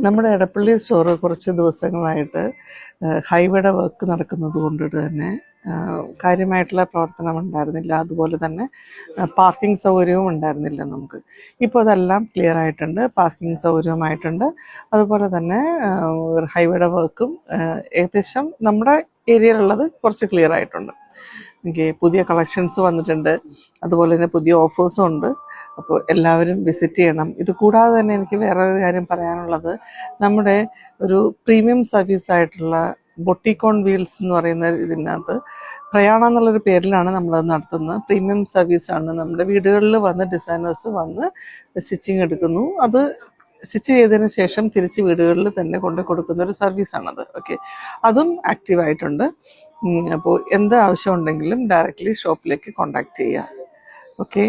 നമ്മുടെ എടപ്പള്ളി സ്റ്റോർ കുറച്ച് ദിവസങ്ങളായിട്ട് ഹൈവേയുടെ വർക്ക് നടക്കുന്നത് കൊണ്ടിട്ട് തന്നെ കാര്യമായിട്ടുള്ള പ്രവർത്തനം ഉണ്ടായിരുന്നില്ല. അതുപോലെ തന്നെ പാർക്കിംഗ് സൗകര്യവും ഉണ്ടായിരുന്നില്ല നമുക്ക്. ഇപ്പോൾ അതെല്ലാം ക്ലിയർ ആയിട്ടുണ്ട്, പാർക്കിംഗ് സൗകര്യമായിട്ടുണ്ട്. അതുപോലെ തന്നെ ഹൈവേയുടെ വർക്കും ഏകദേശം നമ്മുടെ ഏരിയയിലുള്ളത് കുറച്ച് ക്ലിയർ ആയിട്ടുണ്ട്. എനിക്ക് പുതിയ കളക്ഷൻസ് വന്നിട്ടുണ്ട്, അതുപോലെ തന്നെ പുതിയ ഓഫേഴ്സും ഉണ്ട്. അപ്പോൾ എല്ലാവരും വിസിറ്റ് ചെയ്യണം. ഇത് കൂടാതെ തന്നെ എനിക്ക് വേറൊരു കാര്യം പറയാനുള്ളത്, നമ്മുടെ ഒരു പ്രീമിയം സർവീസായിട്ടുള്ള ബൊട്ടിക് ഓൺ വീൽസ് എന്ന് പറയുന്ന ഇതിനകത്ത് പ്രയാണ എന്നുള്ളൊരു പേരിലാണ് നമ്മളത് നടത്തുന്നത്. പ്രീമിയം സർവീസാണ്. നമ്മുടെ വീടുകളിൽ വന്ന് ഡിസൈനേഴ്സ് വന്ന് സ്റ്റിച്ചിങ് എടുക്കുന്നു. അത് സ്റ്റിച്ച് ചെയ്തതിന് ശേഷം തിരിച്ച് വീടുകളിൽ തന്നെ കൊണ്ട് കൊടുക്കുന്ന ഒരു സർവീസാണത്. ഓക്കെ, അതും ആക്റ്റീവായിട്ടുണ്ട്. അപ്പോൾ എന്ത് ആവശ്യം ഉണ്ടെങ്കിലും ഡയറക്റ്റ്ലി ഷോപ്പിലേക്ക് കോൺടാക്റ്റ് ചെയ്യുക. ഓക്കെ.